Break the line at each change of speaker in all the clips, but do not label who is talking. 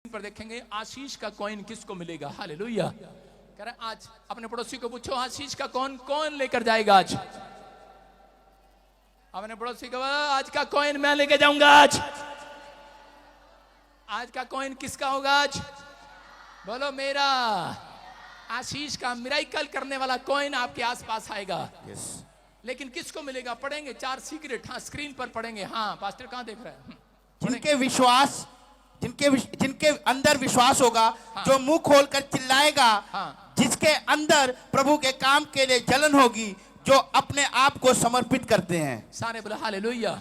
पर देखेंगे आशीष का कॉइन किसको मिलेगा। हालेलुया। कह रहे आज अपने पड़ोसी को पूछो आशीष का कॉइन कौन लेकर जाएगा आज। अपने पड़ोसी को आज का कॉइन मैं लेके जाऊंगा। आज का कॉइन किसका होगा आज? बोलो मेरा। आशीष का मिराइकल करने वाला कॉइन आपके आसपास आएगा। लेकिन किसको मिलेगा? पढ़ेंगे 4 सीक्रेट। हाँ स्क्रीन पर पढ़ेंगे। हाँ पास्टर कहां देख रहे हैं?
जिनके अंदर विश्वास होगा। हाँ। जो मुंह खोलकर चिल्लाएगा। हाँ। जिसके अंदर प्रभु के काम के लिए जलन होगी, जो अपने आप को समर्पित करते हैं।
सारे बोले हालेलुया।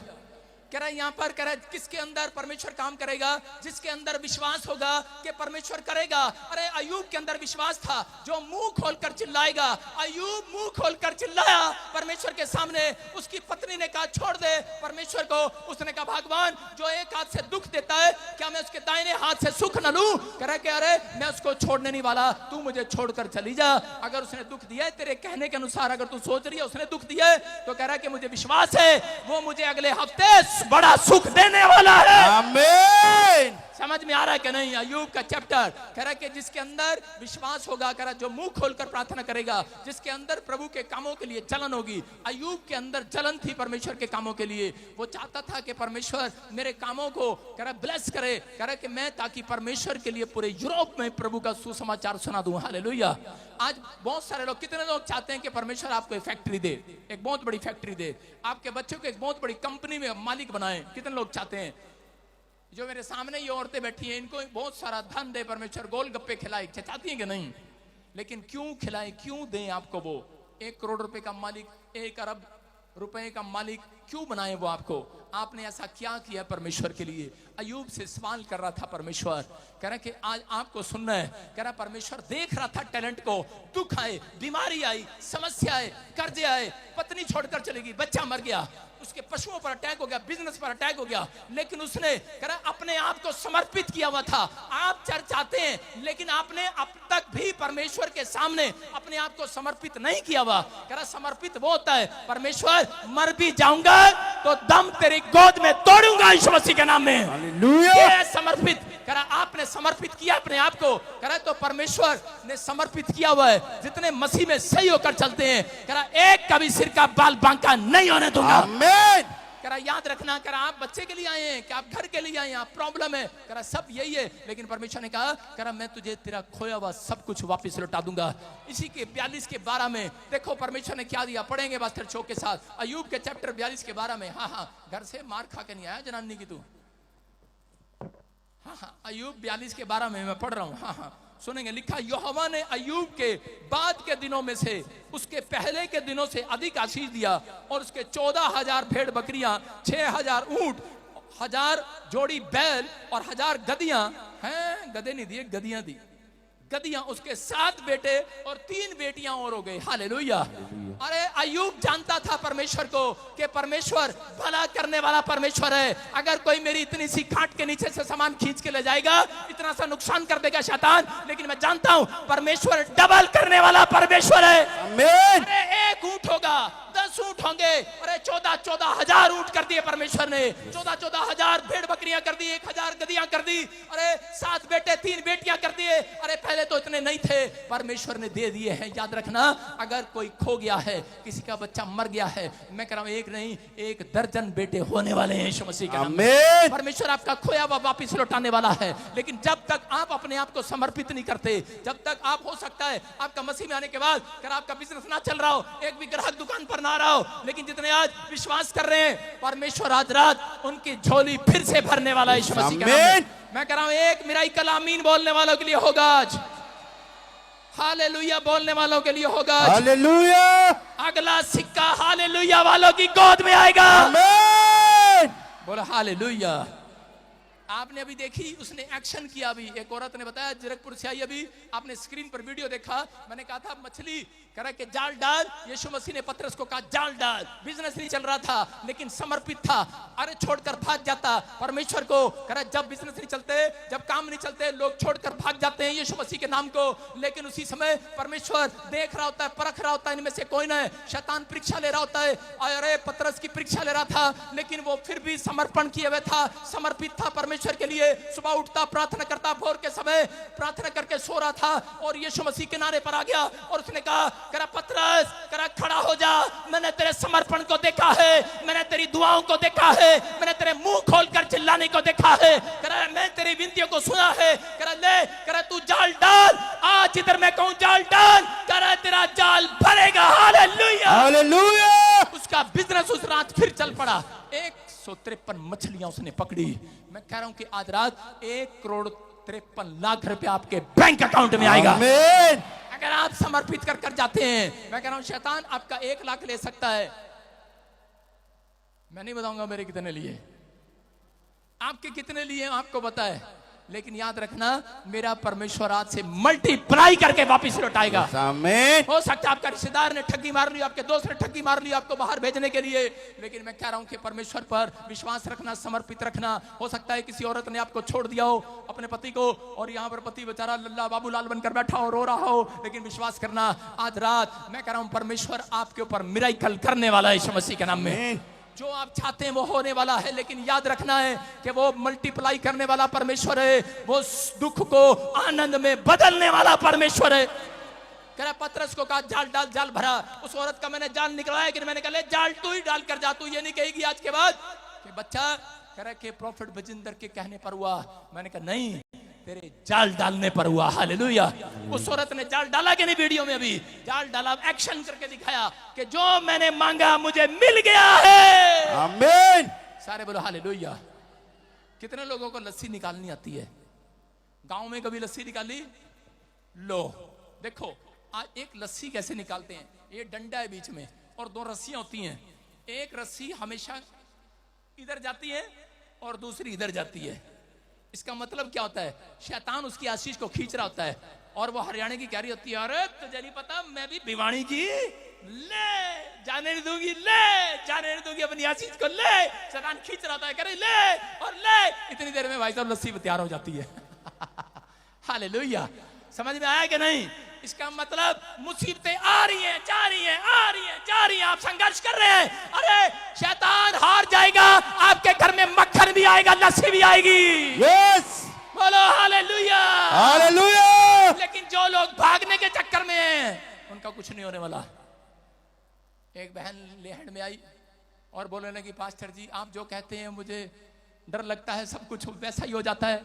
कह रहा है यहाँ पर, कह रहा है किसके अंदर परमेश्वर काम करेगा? जिसके अंदर विश्वास होगा कि परमेश्वर करेगा। अरे अय्यूब के अंदर विश्वास था, जो मुंह खोलकर चिल्लाएगा। अय्यूब मुंह खोलकर चिल्लाया परमेश्वर के सामने। उसकी पत्नी ने कहा छोड़ दे परमेश्वर को। उसने कहा भगवान जो एक हाथ से दुख देता है, क्या मैं उसके दाहिने हाथ से सुख न लूं? कह रहा है कि अरे मैं उसको छोड़ने नहीं वाला, तू मुझे छोड़कर चली जा। अगर उसने दुख दिया है तेरे कहने के अनुसार, अगर तू सोच रही है उसने दुख दिया है, तो कह रहा है कि मुझे विश्वास है वो मुझे अगले हफ्ते बड़ा सुख देने वाला है।
आमीन।
समझ में आ रहा है कि नहीं? अय्यूब का चैप्टर कह रहा है कि जिसके अंदर विश्वास होगा, कह रहा जो मुंह खोलकर प्रार्थना करेगा, जिसके अंदर प्रभु के कामों के लिए जलन होगी। अय्यूब के अंदर जलन थी परमेश्वर के कामों के लिए। वो चाहता था कि परमेश्वर मेरे कामों को कह रहा ब्लेस करे। कह रहा कि मैं ताकि परमेश्वर के लिए पूरे यूरोप में प्रभु का सुसमाचार सुना दूं। हालेलुया। आज बहुत सारे लोग, कितने लोग चाहते हैं कि परमेश्वर आपको एक फैक्ट्री दे, एक बहुत बड़ी फैक्ट्री दे, आपके बच्चों को एक बहुत बड़ी कंपनी में मालिक बनाए? कितने लोग चाहते हैं? जो मेरे सामने ये औरतें बैठी हैं, इनको बहुत सारा धन दे परमेश्वर, गोलगप्पे खिलाए, चाहती हैं कि नहीं? लेकिन क्यों खिलाएं, क्यों दें आपको? वो 1 करोड़ रुपए का मालिक, 1 अरब रुपए का मालिक क्यों बनाए वो आपको? आपने ऐसा क्या किया परमेश्वर के लिए? अय्यूब से सवाल कर रहा था परमेश्वर। कह रहा कि आज आपको सुनना है। कह रहा परमेश्वर देख रहा था टैलेंट को। दुख आए, बीमारी आई, समस्या आए, कर्जे आए, पत्नी छोड़कर चलेगी, बच्चा मर गया, उसके पशुओं पर अटैक हो गया, बिजनेस पर अटैक हो गया, लेकिन उसने कह रहा अपने आप को समर्पित किया हुआ था। आप चर्च आते हैं, लेकिन आपने अब तक भी परमेश्वर के सामने अपने आप को समर्पित नहीं किया हुआ। कह रहा समर्पित वो होता है, परमेश्वर मर भी जाऊंगा तो दम तेरी गोद में तोड़ूंगा यीशु मसीह के नाम में। हालेलुया। समर्पित। कह रहा आपने समर्पित किया अपने आप को। कह रहा तो परमेश्वर ने समर्पित किया हुआ है। जितने मसीह में सही होकर चलते हैं, कह रहा एक कभी सिर का बाल बांका नहीं होने दूंगा। आमीन। कह रहा याद रखना, कह रहा आप बच्चे के लिए आए हैं, कि आप घर के लिए आए हैं, आप प्रॉब्लम है, कह रहा सब यही है, लेकिन परमेश्वर ने कहा, कह रहा मैं तुझे तेरा खोया हुआ सब कुछ वापस लौटा दूंगा। इसी के 42 के 12 में देखो परमेश्वर ने क्या दिया। पढ़ेंगे मास्टर चौक के साथ अय्यूब के चैप्टर 42 के 12 में। हाँ घर से मार खा के नहीं आया जनानी की तू। हाँ अय्यूब 42 के 12 में मैं पढ़ रहा हूँ। हाँ सुनेंगे। लिखा यहोवा ने अय्यूब के बाद के दिनों में से उसके पहले के दिनों से अधिक आशीष दिया, और उसके 14,000 भेड़ बकरियां, 6,000 ऊंट, 1,000 जोड़ी बैल और 1,000 गदियां हैं। गधे नहीं दिए, गदियां दी। गदियां, उसके 7 बेटे और 3 बेटियां और हो गए। हालेलुया। अरे अय्यूब जानता था परमेश्वर को कि परमेश्वर भला करने वाला परमेश्वर है। अगर कोई मेरी इतनी सी खाट के नीचे से सामान खींच के ले जाएगा, इतना सा नुकसान कर देगा शैतान, लेकिन मैं जानता हूं परमेश्वर डबल करने वाला परमेश्वर है। आमीन। अरे 1 ऊंट होगा, 10 ऊंट होंगे। अरे 14,000 ऊंट कर दिए परमेश्वर ने। 14,000 भेड़ बकरियां कर दी, 1,000 गदियां कर दी। अरे 7 बेटे 3 बेटियां कर दिए। अरे पहले तो इतने नहीं थे, परमेश्वर ने दे दिए हैं। याद रखना, अगर कोई खो गया है, किसी का बच्चा मर गया है, मैं कह रहा हूं 1 नहीं 1 दर्जन बेटे होने वाले हैं यीशु मसीह के नाम में। परमेश्वर आपका खोया हुआ वापस लौटाने वाला है। लेकिन जब तक आप अपने आप को समर्पित नहीं करते, जब तक आप, हो सकता है आपका मसीह में आने के बाद अगर आपका बिजनेस ना चल रहा हो, एक भी ग्राहक दुकान पर ना रहा हो, लेकिन जितने आज विश्वास कर रहे हैं, परमेश्वर आज रात उनकी झोली फिर से भरने वाला है यीशु मसीह के नाम में। मैं कह रहा हूं एक मिराइकल आमीन बोलने वालों के लिए होगा आज। हालेलुया बोलने वालों के लिए होगा। हालेलुया। अगला सिक्का हालेलुया वालों की गोद में आएगा। आमीन। बोलो हालेलुया। आपने अभी देखी, उसने एक्शन किया। अभी एक औरत ने बताया, जीरकपुर से आई, अभी आपने स्क्रीन पर वीडियो देखा। मैंने कहा था मछली कह रहा कि जाल डाल, यीशु मसीह ने पतरस को कहा जाल डाल। बिजनेस नहीं चल रहा था, लेकिन समर्पित था। अरे छोड़कर भाग जाता परमेश्वर को। कह रहा जब बिजनेस नहीं चलते, जब काम नहीं चलते, लोग छोड़कर भाग जाते हैं यीशु मसीह के नाम को। लेकिन उसी समय परमेश्वर देख रहा होता है, परख रहा होता है, इनमें से कोई ना है। शैतान परीक्षा ले रहा होता है। अरे पतरस की परीक्षा ले रहा था, लेकिन वो फिर भी समर्पण किए हुए था, समर्पित था परमेश्वर परमेश्वर के लिए सुबह उठता, प्रार्थना करता, भोर के समय प्रार्थना करके सो रहा था और यीशु मसीह किनारे पर आ गया और उसने कहा, करा पतरस, करा खड़ा हो जा, मैंने तेरे समर्पण को देखा है, मैंने तेरी दुआओं को देखा है, मैंने तेरे मुंह खोलकर चिल्लाने को देखा है, करा मैं तेरी विनतियों को सुना है, करा ले, करा तू जाल डाल, आज इधर मैं कहूं जाल डाल, करा तेरा जाल भरेगा। Hallelujah,
hallelujah.
उसका बिजनेस उस रात फिर चल पड़ा। 153 मछलियां उसने पकड़ी। मैं कह रहा हूं कि आज रात 1,53,00,000 रुपया आपके बैंक अकाउंट में आएगा,
आमीन।
अगर आप समर्पित कर जाते हैं। मैं कह रहा हूं शैतान आपका 1 लाख ले सकता है, मैं नहीं बताऊंगा मेरे कितने लिए, आपके कितने लिए आपको पता है, लेकिन याद रखना मेरा परमेश्वर आज से मल्टीप्लाई करके वापस लौटाएगा।
आमीन।
हो सकता है आपका रिश्तेदार ने ठगी मार ली, आपके दोस्त ने ठगी मार ली आपको बाहर भेजने के लिए, लेकिन मैं कह रहा हूं कि परमेश्वर पर विश्वास रखना, समर्पित रखना। हो सकता है किसी औरत ने आपको छोड़ दिया हो, अपने पति को, और यहाँ पर पति बेचारा लल्ला बाबूलाल बनकर बैठा हो, रो रहा हो, लेकिन विश्वास करना आज रात मैं कह रहा हूं परमेश्वर आपके ऊपर मिरेकल करने वाला है यीशु मसीह के नाम में। जो आप चाहते हैं वो होने वाला है, लेकिन याद रखना है कि वो मल्टीप्लाई करने वाला परमेश्वर है, वो दुख को आनंद में बदलने वाला परमेश्वर है। कह रहा पतरस को कहा जाल डाल, जाल भरा। उस औरत का मैंने जाल निकलाया, लेकिन मैंने कहा ले जाल तू ही डाल कर जा, तू ये नहीं कहेगी आज के बाद कि बच्चा कह रहा कि प्रॉफिट बजिंदर के कहने पर हुआ। मैंने कहा नहीं, तेरे जाल डालने पर हुआ। हालेलुया। उस औरत ने जाल डाला कि नहीं, वीडियो में अभी जाल डाला, एक्शन करके दिखाया कि जो मैंने मांगा मुझे मिल गया है।
आमीन।
सारे बोलो हालेलुया। कितने लोगों को लस्सी निकालनी आती है? गांव में कभी लस्सी निकाली? लो देखो आज एक लस्सी कैसे निकालते हैं। ये डंडा है बीच में और 2 रस्सियां होती हैं, एक रस्सी हमेशा इधर जाती है और दूसरी इधर जाती है। इसका मतलब क्या होता है? शैतान उसकी आशीष को खींच रहा होता है और वो हरियाणा की कह रही होती है, अरे तुझे नहीं पता मैं भी भिवानी की, ले जाने नहीं दूंगी, ले जाने नहीं दूंगी अपनी आशीष को, ले। शैतान खींच रहा होता है, करे ले और ले, इतनी देर में भाई साहब लस्सी तैयार हो जाती है। हालेलुया। समझ में आया कि नहीं? इसका मतलब मुसीबतें आ रही हैं, जा रही हैं, आ रही हैं, जा रही हैं, आप संघर्ष कर रहे हैं, अरे शैतान हार जाएगा, आपके घर में मक्खन भी आएगा, लस्सी भी आएगी।
यस,
बोलो हालेलुया।
हालेलुया।
लेकिन जो लोग भागने के चक्कर में हैं उनका कुछ नहीं होने वाला। एक बहन लेहड़ में आई और बोलने लगी, पास्टर जी आप जो कहते हैं मुझे डर लगता है, सब कुछ वैसा ही हो जाता है।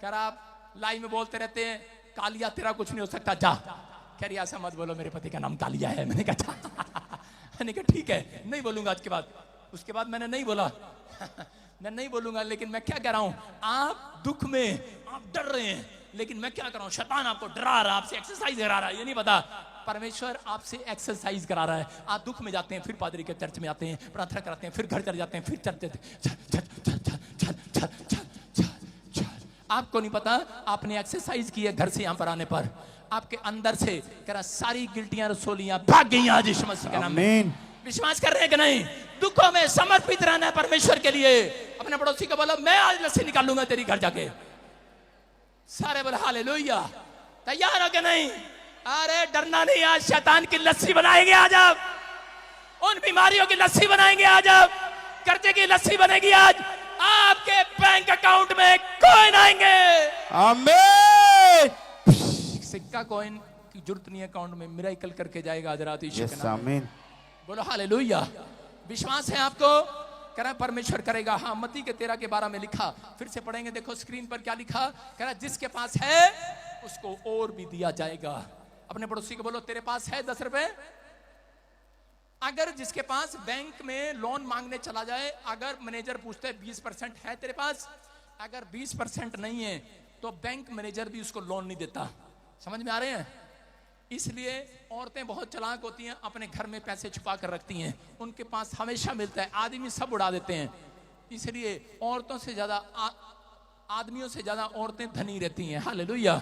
कह रहा आप लाइव में बोलते रहते हैं कालिया तेरा कुछ नहीं हो सकता, जा। कह रही ऐसा मत बोलो, मेरे पति का नाम कालिया है। मैंने कहा मैंने कहा ठीक है, नहीं बोलूंगा आज के बाद। उसके बाद मैंने नहीं बोला मैं नहीं बोलूंगा। लेकिन मैं क्या कह रहा हूं, आप दुख में आप डर रहे हैं, लेकिन मैं क्या कर रहा हूं, शैतान आपको डरा रहा है, आपसे एक्सरसाइज करा रहा है, ये नहीं पता। परमेश्वर आपसे एक्सरसाइज करा रहा है। आप दुख में जाते हैं, फिर पादरी के चर्च में आते हैं, प्रार्थना कराते हैं, फिर घर चले जाते हैं, फिर चर्च आपको नहीं पता आपने एक्सरसाइज की है घर से यहां पर आने पर, आपके अंदर से कह रहा सारी गिल्टियां रसोलियां भाग गई आज यीशु मसीह के नाम में। विश्वास कर रहे हैं कि नहीं? दुखों में समर्पित रहना है परमेश्वर के लिए। अपने पड़ोसी को बोलो मैं आज लस्सी निकालूंगा तेरी घर जाके। सारे बोले हालेलुया। तैयार हो कि नहीं? अरे डरना नहीं, आज शैतान की लस्सी बनाएंगे, आज आप उन बीमारियों की लस्सी बनाएंगे, आज आप कर्जे की लस्सी बनेगी, आज आपके बैंक अकाउंट में कॉइन आएंगे।
आमीन।
सिक्का कॉइन की जरूरत नहीं है अकाउंट में, मिरेकल करके जाएगा आज रात यीशु के नाम।
आमीन।
बोलो हालेलुया। विश्वास है आपको? कह रहा परमेश्वर करेगा। हाँ, मत्ती के 13 के 12 में लिखा, फिर से पढ़ेंगे, देखो स्क्रीन पर क्या लिखा। कह रहा जिसके पास है उसको और भी दिया जाएगा। अपने पड़ोसी को बोलो तेरे पास है 10 रुपए। अगर जिसके पास बैंक में लोन मांगने चला जाए, अगर मैनेजर पूछते है 20% है तेरे पास, अगर 20% नहीं है तो बैंक मैनेजर भी उसको लोन नहीं देता। समझ में आ रहे हैं? इसलिए औरतें बहुत चालाक होती हैं, अपने घर में पैसे छुपा कर रखती हैं, उनके पास हमेशा मिलता है, आदमी सब उड़ा देते हैं। इसलिए औरतों से ज्यादा आदमियों से ज्यादा औरतें धनी रहती हैं। हालेलुया।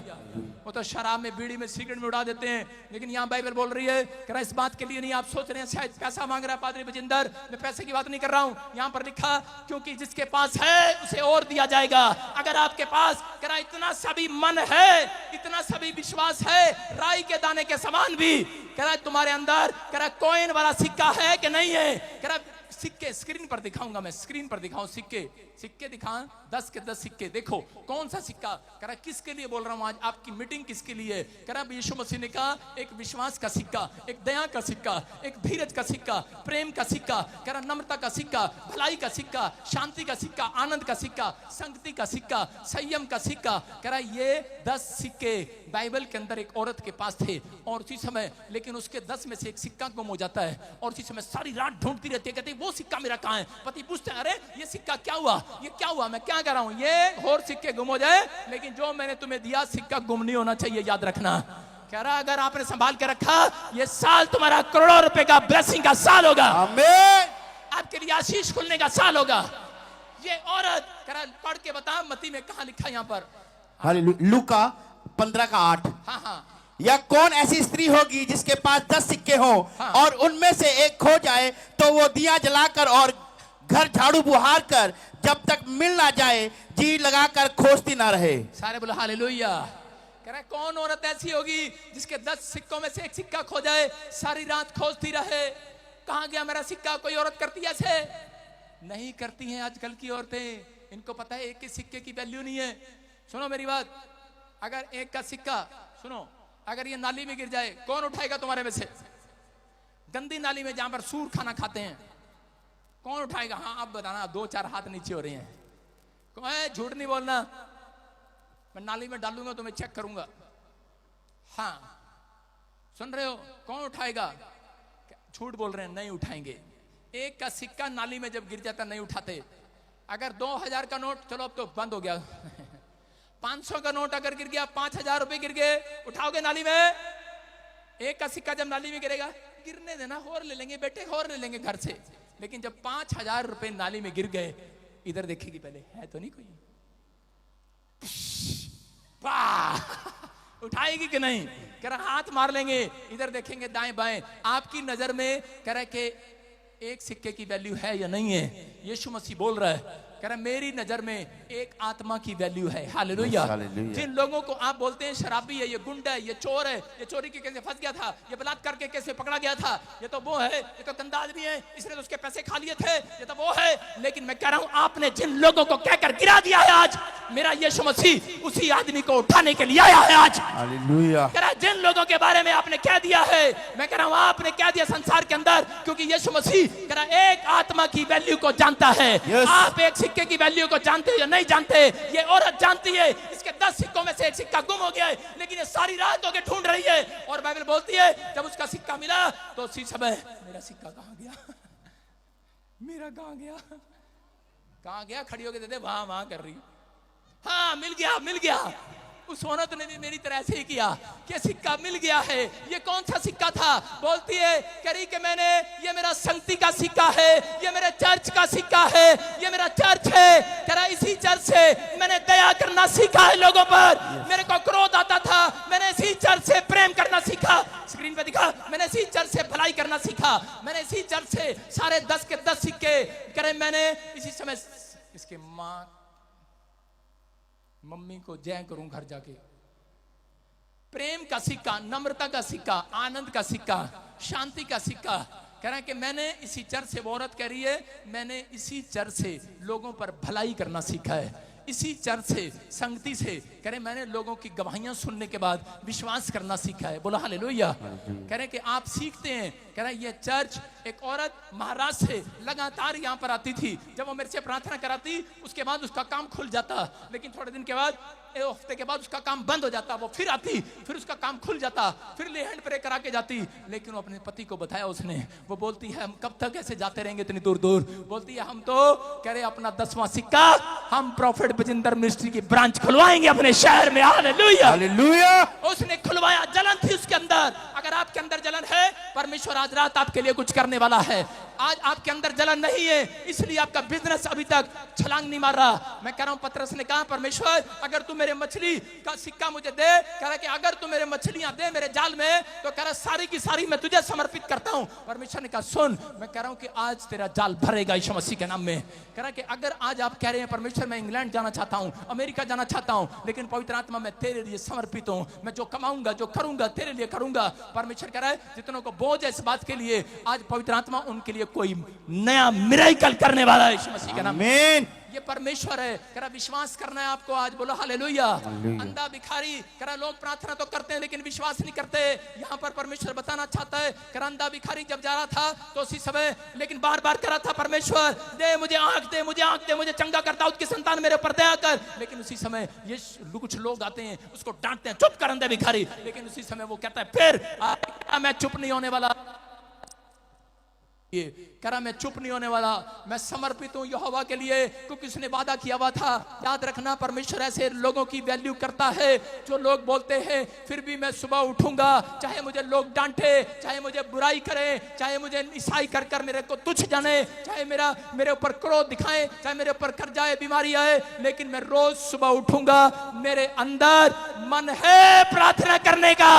वो तो शराब में, बीड़ी में, सिगरेट में उड़ा देते हैं, लेकिन यहाँ बाइबल बोल रही है कि इस बात के लिए नहीं आप सोच रहे हैं शायद पैसा मांग रहा है पादरी बजिंदर, मैं पैसे की बात नहीं कर रहा हूँ। यहाँ पर लिखा क्योंकि जिसके पास है उसे और दिया जाएगा। अगर आपके पास करा इतना सभी मन है, इतना सभी विश्वास है, राई के दाने के समान भी करा तुम्हारे अंदर करा कॉइन वाला सिक्का है कि नहीं है, करा सिक्के स्क्रीन पर दिखाऊंगा, मैं स्क्रीन पर दिखाऊं सिक्के, सिक्के दिखाऊं 10 के 10 सिक्के। देखो कौन सा सिक्का, कह रहा किसके लिए बोल रहा हूं आज, आपकी मीटिंग किसके लिए, कह रहा यीशु मसीह ने कहा एक विश्वास का सिक्का, एक दया का सिक्का, एक धीरज का सिक्का, प्रेम का सिक्का, कह रहा नम्रता का सिक्का, भलाई का सिक्का, शांति का सिक्का, आनंद का सिक्का, संगति का सिक्का, संयम का सिक्का। कह रहा ये 10 सिक्के बाइबल के अंदर एक औरत के पास थे, और उसी समय लेकिन उसके 10 में से एक सिक्का गुम हो जाता है, और उसी समय सारी रात ढूंढती रहती है, कहती वो सिक्का मेरा कहां है। पति पूछते हैं अरे ये सिक्का क्या हुआ, ये क्या हुआ, मैं क्या कर रहा हूं, ये और सिक्के गुम हो जाए, लेकिन जो मैंने तुम्हें दिया सिक्का गुम नहीं होना चाहिए, याद रखना। कह रहा अगर आपने संभाल के रखा, ये साल तुम्हारा करोड़ों रुपए का ब्लेसिंग का साल होगा,
आमीन,
आपके लिए आशीष खुलने का साल होगा। ये औरत कह रहा पढ़ के बता मत्ती में कहां लिखा, यहां पर
हालेलुया, लूका 15:8।
हाँ हाँ,
या कौन ऐसी स्त्री होगी जिसके पास 10 सिक्के हो
हाँ।
और उनमें से एक खो जाए तो वो दिया जलाकर और घर झाड़ू बुहार कर जब तक मिल ना जाए जी लगाकर खोजती ना रहे।
सारे बोलो हालेलुया। कह रहा कौन औरत ऐसी होगी जिसके 10 सिक्कों में से एक सिक्का खो जाए, सारी रात खोजती रहे, कहां गया मेरा सिक्का। कोई औरत करती है ऐसे? नहीं करती हैं आजकल की औरतें, इनको पता है एक के सिक्के की वैल्यू नहीं है। सुनो मेरी बात, अगर एक का सिक्का, सुनो, अगर ये नाली में गिर जाए कौन उठाएगा तुम्हारे में से? गंदी नाली में जहां पर सूर खाना खाते हैं कौन उठाएगा? हाँ आप बताना, 2-4 हाथ नीचे हो रहे हैं। झूठ नहीं बोलना, मैं नाली में डालूंगा तो मैं चेक करूंगा। हाँ सुन रहे हो, कौन उठाएगा? झूठ बोल रहे हैं, नहीं उठाएंगे। एक का सिक्का नाली में जब गिर जाता नहीं उठाते। अगर 2000 का नोट, चलो अब तो बंद हो गया 500 का नोट अगर गिर गया, 5000 रुपए गिर गए, उठाओगे नाली में? एक का सिक्का जब नाली में गिरेगा, गिरने देना, और ले लेंगे बेटे, और ले लेंगे घर से। लेकिन जब 5000 रुपए नाली में गिर गए, इधर देखेगी पहले, है तो नहीं कोई, उठाएगी कि नहीं? कह रहा हाथ मार लेंगे, इधर देखेंगे दाएं बाएं। आपकी नजर में कह रहा कि एक सिक्के की वैल्यू है या नहीं है? यीशु मसीह बोल रहा है, कह रहा मेरी नजर में एक आत्मा की वैल्यू है। हालेलुया। जिन लोगों को आप बोलते हैं शराबी है, ये गुंडा है, ये चोर है, ये चोरी के कैसे फंस गया था, ये बलात्कार के कैसे पकड़ा गया था, ये तो वो है, ये तो गंदा आदमी है, इसने तो उसके पैसे खा लिए थे, ये तो वो है। लेकिन मैं कह रहा हूं आपने जिन लोगों को कहकर गिरा दिया है, आज मेरा यीशु मसीह उसी आदमी को उठाने के लिए आया है आज।
हालेलुया।
कह रहा जिन लोगों के बारे में आपने कह दिया है, मैं कह रहा हूं आपने कह दिया संसार के अंदर, क्योंकि यीशु मसीह कह रहा एक आत्मा की वैल्यू को जानता है। आप एक सिक्के की वैल्यू को जानते हो या नहीं जानते? ये औरत जानती है, इसके 10 सिक्कों में से एक सिक्का गुम हो गया है, लेकिन ये सारी रात होके ढूंढ रही है। और बाइबल बोलती है जब उसका सिक्का मिला तो उसी समय मेरा सिक्का कहां गया मेरा कहां गया, कहां गया? खड़ी होके दे दे, वहां वहां कर रही, हाँ मिल गया मिल गया। उस औरत ने भी मेरी तरह ऐसे ही किया कि सिक्का मिल गया है। ये कौन सा सिक्का था? बोलती है कह रही कि मैंने, ये मेरा संगति का सिक्का है, ये मेरे चर्च का सिक्का है, ये मेरा चर्च है। कह रहा इसी चर्च से मैंने दया करना सीखा है लोगों पर। मेरे को क्रोध आता था, मैंने इसी चर्च से प्रेम करना सीखा। स्क्रीन पे दिखा, मैंने इसी चर्च से भलाई करना सीखा, मैंने इसी चर्च से सारे 10 के 10 सिक्के करे मैंने इसी समय इसके मम्मी को जय करूं घर जाके। प्रेम का सिक्का, नम्रता का सिक्का, आनंद का सिक्का, शांति का सिक्का। कह रहा है कि मैंने इसी चर्च से, वो औरत कह रही है मैंने इसी चर्च से लोगों पर भलाई करना सीखा है, इसी चर्च से, संगति से। कह रहे मैंने लोगों की गवाहियां सुनने के बाद विश्वास करना सीखा है। बोला हालेलुया। कह रहे कि आप सीखते हैं। कह रहा ये चर्च, एक औरत महाराष्ट्र से लगातार यहाँ पर आती थी, जब वो मेरे से प्रार्थना कराती उसके बाद उसका काम खुल जाता, लेकिन थोड़े दिन के बाद, एक हफ्ते के बाद उसका काम बंद हो जाता। वो फिर आती, फिर उसका काम खुल जाता, फिर ले हैंड प्रे करा के जाती। लेकिन वो अपने पति को बताया उसने, वो बोलती है हम कब तक ऐसे जाते रहेंगे इतनी दूर दूर? बोलती है हम तो कह रहे अपना 10वां सिक्का हम प्रॉफिट बजिंदर मिनिस्ट्री की ब्रांच खुलवाएंगे अपने शहर में। Hallelujah hallelujah. उसने खुलवाया, जलन थी उसके अंदर। अगर आपके अंदर जलन है, परमेश्वर आज रात आपके लिए कुछ करने वाला है। आज आपके अंदर जलन नहीं है, इसलिए आपका बिजनेस अभी तक छलांग नहीं मार रहा। मैं कह रहा हूं पतरस ने कहा परमेश्वर अगर तू मेरे मछली का सिक्का मुझे दे, कह रहा कि अगर तू मेरे मछलियां दे मेरे जाल में, तो कह रहा सारी की सारी मैं तुझे समर्पित करता हूं। परमेश्वर ने कहा सुन, मैं कह रहा हूं कि आज तेरा जाल भरेगा यीशु मसीह के नाम में। कह रहा कि अगर आज आप कह रहे हैं परमेश्वर मैं इंग्लैंड जाना चाहता हूं, अमेरिका जाना चाहता हूं, लेकिन पवित्र आत्मा मैं तेरे लिए समर्पित हूं, मैं जो कमाऊंगा जो करूंगा तेरे लिए करूंगा। परमेश्वर कह रहा है जितनों को बोझ है इस बात के लिए, आज पवित्र आत्मा उनके लिए कोई नया मिरेकल करने वाला है यीशु मसीह का नाम।
आमीन।
ये परमेश्वर है। करा विश्वास करना है आपको आज, बोलो हालेलुया। अंधा भिखारी करा लोग प्रार्थना तो करते हैं लेकिन विश्वास नहीं करते। यहाँ पर परमेश्वर बताना चाहता है, करा अंधा भिखारी जब जा रहा था तो उसी समय लेकिन बार बार करा था, परमेश्वर दे मुझे आंख, दे मुझे आंख, दे मुझे चंगा कर, दाऊद की संतान मेरे ऊपर दया कर। लेकिन उसी समय ये कुछ लोग आते हैं उसको डांटते हैं, चुप कर अंधे भिखारी। लेकिन उसी समय वो कहता है फिर मैं चुप नहीं होने वाला, ये करा मैं चुप नहीं होने वाला, मैं समर्पित हूं यहोवा के लिए, क्योंकि उसने वादा किया हुआ था। याद रखना परमेश्वर ऐसे लोगों की वैल्यू करता है जो लोग बोलते हैं फिर भी मैं सुबह उठूंगा, चाहे मुझे लोग डांटे, चाहे मुझे बुराई करें, चाहे मुझे ईसाई कर कर मेरे को तुच्छ जाने, चाहे मेरे ऊपर क्रोध दिखाएं, चाहे मेरे ऊपर कर्जा आए, बीमारी आए, लेकिन मैं रोज सुबह उठूंगा। मेरे अंदर मन है प्रार्थना करने का,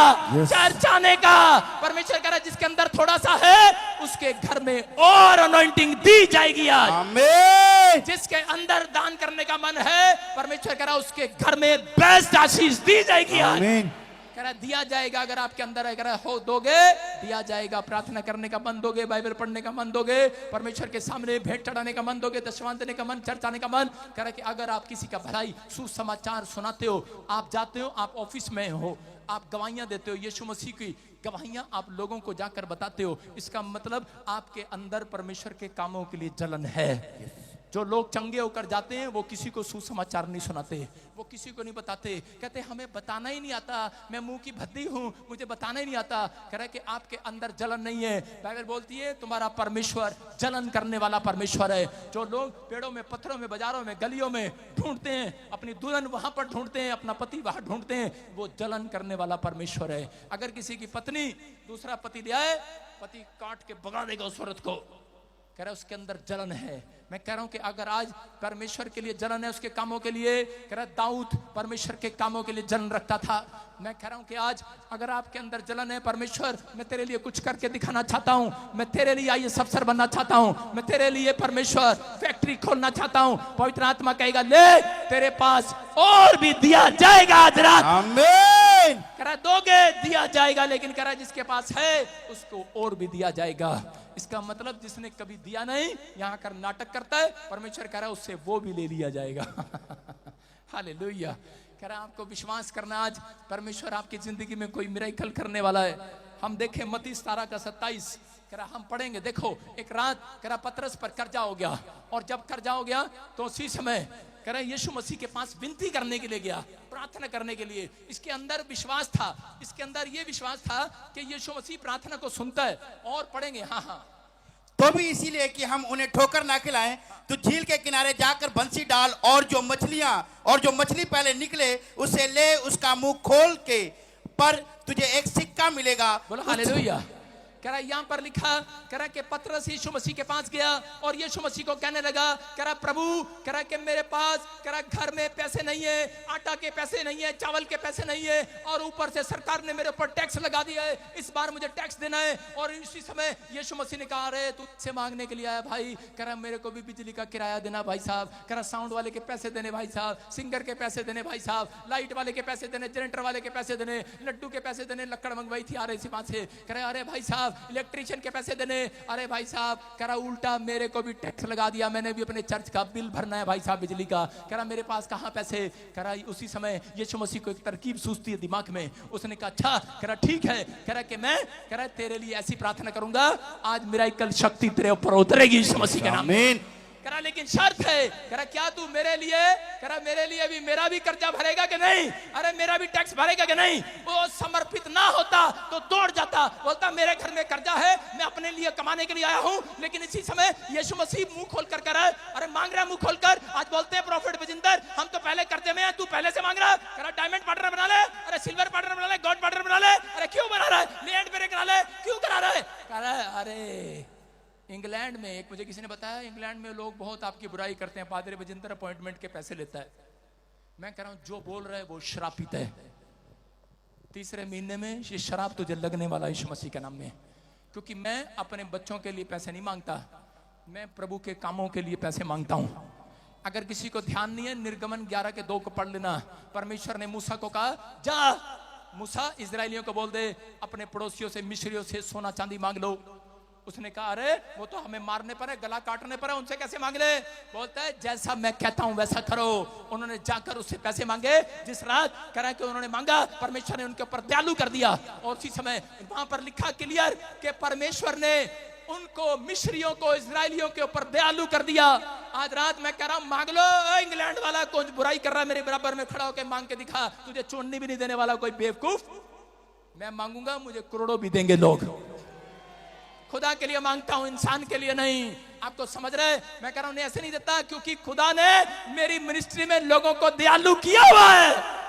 चर्च आने का। परमेश्वर कह रहा है जिसके अंदर थोड़ा सा है उसके घर में और अनॉइंटिंग दी जाएगी आज।
आमीन।
जिसके अंदर दान करने का मन है परमेश्वर कह रहा उसके घर में बेस्ट आशीष दी जाएगी आज।
आमीन।
कह रहा दिया जाएगा, अगर आपके अंदर है, कह रहा हो दोगे दिया जाएगा। प्रार्थना करने का मन दोगे, बाइबल पढ़ने का मन दोगे, परमेश्वर के सामने भेंट चढ़ाने का मन दोगे, दशवां देने का मन, चर्च आने का मन। कह रहा कि अगर आप किसी का भलाई सुसमाचार सुनाते हो, आप जाते हो, आप ऑफिस में हो, आप गवाहियां देते हो, यीशु मसीह की गवाहियां आप लोगों को जाकर बताते हो, इसका मतलब आपके अंदर परमेश्वर के कामों के लिए जलन है। जो लोग चंगे होकर जाते हैं वो किसी को सुसमाचार नहीं सुनाते, वो किसी को नहीं बताते, कहते हमें बताना ही नहीं आता, मैं मुंह की भद्दी हूं, मुझे बताना ही नहीं आता। कह रहा है कि आपके अंदर जलन नहीं है। बाइबल बोलती है तुम्हारा परमेश्वर जलन करने वाला परमेश्वर है। जो लोग पेड़ों में, पत्थरों में, बाजारों में, गलियों में ढूंढते हैं, अपनी दुल्हन वहां पर ढूंढते हैं, अपना पति वहां ढूंढते हैं, वो जलन करने वाला परमेश्वर है। अगर किसी की पत्नी दूसरा पति ले आए, पति काट के भगा देगा उस औरत को। कह रहा है उसके अंदर जलन है। मैं कह रहा हूं कि अगर आज परमेश्वर के लिए जलन है, उसके कामों के लिए, कह रहा दाऊद परमेश्वर के कामों के लिए जलन रखता था। मैं कह रहा हूं कि आज अगर आपके अंदर जलन है, परमेश्वर मैं तेरे लिए कुछ करके दिखाना चाहता हूं, मैं तेरे लिए आईएएस अफसर बनना चाहता हूं, मैं तेरे लिए परमेश्वर फैक्ट्री खोलना चाहता हूं, पवित्र आत्मा कहेगा ले तेरे पास और भी दिया जाएगा आज रात।
आमीन।
कह रहा दोगे दिया जाएगा, लेकिन कह रहा जिसके पास है उसको और भी दिया जाएगा। इसका मतलब जिसने कभी दिया नहीं यहां कर नाटक करता है, परमेश्वर कह रहा है उससे वो भी ले लिया जाएगा। हालेलुया। कह रहा आपको विश्वास करना, आज परमेश्वर आपकी जिंदगी में कोई मिरेकल करने वाला है। हम देखें मत्ती 17 का 27, कह रहा हम पढ़ेंगे। देखो एक रात कह रहा पतरस पर कर्जा हो गया, और जब कर्जा हो गया तो उसी समय कह रहा यीशु मसीह के पास विनती करने के लिए गया, प्रार्थना करने के लिए। इसके अंदर विश्वास था, इसके अंदर ये विश्वास था कि यीशु मसीह प्रार्थना को सुनता है। और पढ़ेंगे, हाँ हाँ,
तो भी इसीलिए कि हम उन्हें ठोकर ना खिलाएं, तो झील के किनारे जाकर बंसी डाल, और जो मछली पहले निकले उसे ले, उसका मुंह खोल के, पर तुझे एक सिक्का मिलेगा।
बोलो हालेलुया। कह रहा यहाँ पर लिखा, कह रहा कि पतरस यीशु मसीह के पास गया और यीशु मसीह को कहने लगा, कह रहा प्रभु, कह रहा कि मेरे पास, कह रहा घर में पैसे नहीं है, आटा के पैसे नहीं है, चावल के पैसे नहीं है, और ऊपर से सरकार ने मेरे ऊपर टैक्स लगा दिया है, इस बार मुझे टैक्स देना है। और इसी समय यीशु मसीह ने कहा अरे तू से मांगने के लिए आया भाई, कह रहा मेरे को भी बिजली का किराया देना भाई साहब, कह रहा साउंड वाले के पैसे देने भाई साहब, सिंगर के पैसे देने भाई साहब, लाइट वाले के पैसे देने, जनरेटर वाले के पैसे देने, लड्डू के पैसे देने, लकड़ मंगवाई थी आर से, कह रहा अरे भाई साहब इलेक्ट्रिशियन के पैसे देने, अरे भाई साहब कह रहा उल्टा मेरे को भी टैक्स लगा दिया, मैंने भी अपने चर्च का बिल भरना है भाई साहब बिजली का, कह रहा मेरे पास कहां पैसे। कह रहा उसी समय यीशु मसीह को एक तरकीब सूझती है दिमाग में, उसने कहा अच्छा, कह रहा ठीक है, कह रहा कि मैं, कह रहा तेरे लिए ऐसी प्रार्थना करूंगा आज मिरेकल शक्ति तेरे ऊपर उतरेगी यीशु मसीह के नाम में। कह रहा लेकिन शर्त है, कह रहा क्या तू मेरे लिए, कह रहा मेरे लिए भी मेरा भी कर्जा भरेगा कि नहीं, अरे मेरा भी टैक्स भरेगा कि नहीं। वो समर्पित ना होता तो दौड़ जाता, बोलता मेरे घर में कर्जा है, मैं अपने लिए कमाने के लिए आया हूं। लेकिन इसी समय यीशु मसीह मुंह खोल कर रहा है, अरे मांग रहा है मुंह खोलकर। आज बोलते हैं प्रॉफिट बजिंदर हम तो पहले कर्जे में है, तू पहले से मांग रहा है। कह रहा डायमंड पार्टनर बना ले, अरे सिल्वर पार्टनर बना ले, गोल्ड पार्टनर बना ले, अरे क्यों बना रहा है, लैंड मेरे करा ले, क्यों करा रहा है। कह रहा है अरे इंग्लैंड में, एक मुझे किसी ने बताया इंग्लैंड में लोग बहुत आपकी बुराई करते हैं, पादरी बजिंदर अपॉइंटमेंट के पैसे लेता है। मैं कह रहा हूं जो बोल रहा है वो श्रापित है। तीसरे महीने में ये शराब तुझे लगने वाला यीशु मसीह के नाम में, क्योंकि मैं अपने बच्चों के लिए पैसे नहीं मांगता, मैं प्रभु के कामों के लिए पैसे मांगता हूं। अगर किसी को ध्यान नहीं है, निर्गमन 11 के 2 को पढ़ लेना। परमेश्वर ने मूसा को कहा जा मूसा इजराइलियों को बोल दे अपने पड़ोसियों से, मिस्रियों से सोना चांदी मांग लो। उसने कहा अरे वो तो हमें मारने पर है, गला काटने पर है, उनसे कैसे मांग ले? बोलता है जैसा मैं कहता हूं वैसा करो। उन्होंने जाकर उससे पैसे मांगे। जिस रात कह रहा कि उन्होंने मांगा, परमेश्वर ने उनके ऊपर दयालु कर दिया। और उसी समय वहां पर लिखा क्लियर कि परमेश्वर ने उनको, मिस्रियों को, इजरायलियों के ऊपर दयालु कर दिया। आज रात मैं कह रहा हूं मांग लो। इंग्लैंड वाला कुछ बुराई कर रहा है मेरे बराबर में खड़ा होकर, मांग के दिखा, तुझे चुनने भी नहीं देने वाला कोई बेवकूफ। मैं मांगूंगा, मुझे करोड़ों भी देंगे लोग। खुदा के लिए मांगता हूं, इंसान के लिए नहीं। आपको समझ रहे? मैं कह रहा हूं नहीं, ऐसे नहीं देता, क्योंकि खुदा ने मेरी मिनिस्ट्री में लोगों को दयालु किया हुआ है।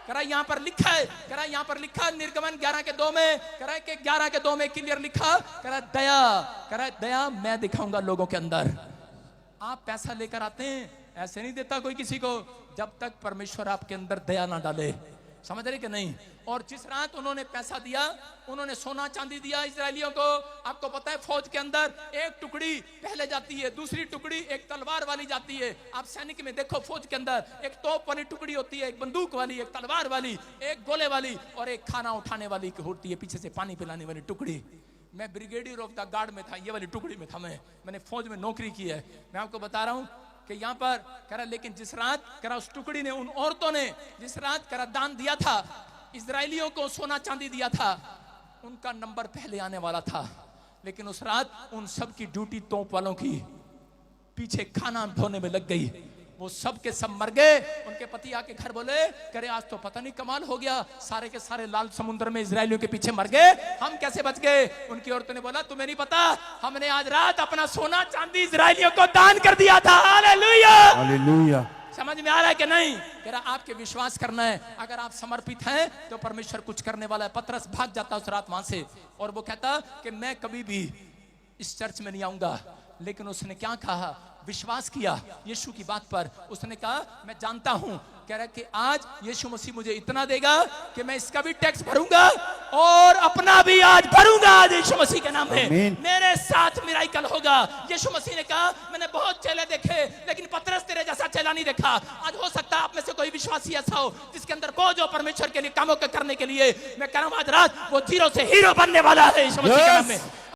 कह रहा यहां पर लिखा है, कह रहा यहां पर लिखा निर्गमन 11:2 में, कह रहा कि 11:2 में क्लियर लिखा, कह रहा दया, कह रहा दया मैं दिखाऊंगा लोगों के अंदर। आप पैसा लेकर आते हैं, ऐसे नहीं देता कोई किसी को जब तक परमेश्वर आपके अंदर दया ना डाले। समझ रहे कि नहीं? और जिस रात उन्होंने पैसा दिया, उन्होंने सोना चांदी दिया इजरायलियों को। आपको पता है फौज के अंदर एक टुकड़ी पहले जाती है, दूसरी टुकड़ी एक तलवार वाली जाती है। आप सैनिक में देखो, फौज के अंदर एक तोप वाली टुकड़ी होती है, एक बंदूक वाली, एक तलवार वाली, एक गोले वाली, और एक खाना उठाने वाली होती है, पीछे से पानी पिलाने वाली टुकड़ी। मैं ब्रिगेडियर ऑफ द गार्ड में था, ये वाली टुकड़ी में था। मैंने फौज में नौकरी की है। मैं आपको बता रहा हूं कि यहाँ पर कह रहा, लेकिन जिस रात कह रहा उस टुकड़ी ने, उन औरतों ने जिस रात कह रहा दान दिया था, इजरायलियों को सोना चांदी दिया था, उनका नंबर पहले आने वाला था। लेकिन उस रात उन सब की ड्यूटी तोप वालों की पीछे खाना धोने में लग गई। वो सब के सब मर गए। उनके पति आके घर बोले, करे आज तो पता नहीं कमाल हो गया, सारे के सारे लाल समुद्र में इजरायलियों के पीछे मर गए, हम कैसे बच गए? उनकी औरतों ने बोला तुम्हें नहीं पता, हमने आज रात अपना सोना चांदी इजरायलियों को दान कर दिया था। Hallelujah,
hallelujah.
समझ में आ रहा है कि नहीं? कह रहा आपके विश्वास करना है, अगर आप समर्पित हैं तो परमेश्वर कुछ करने वाला है। पतरस भाग जाता उस रात वहां से, और वो कहता कि मैं कभी भी इस चर्च में नहीं आऊंगा। लेकिन उसने क्या कहा? विश्वास किया यीशु की बात पर। उसने कहा मैं जानता हूं, कह रहा कि आज यीशु मसीह मुझे इतना देगा कि मैं इसका भी टैक्स भरूंगा और अपना भी आज भरूंगा। आज यीशु मसीह के नाम में मेरे साथ मिराकल होगा। यीशु मसीह ने कहा मैंने बहुत चेले देखे, लेकिन पतरस तेरे जैसा चेला नहीं देखा। आज हो सकता है आप में से कोई विश्वासी ऐसा हो जिसके अंदर बोझ हो परमेश्वर के लिए कामों के करने के लिए। मैं कह रहा हूं आज रात वो जीरो से हीरो बनने वाला है यीशु मसीह के नाम में।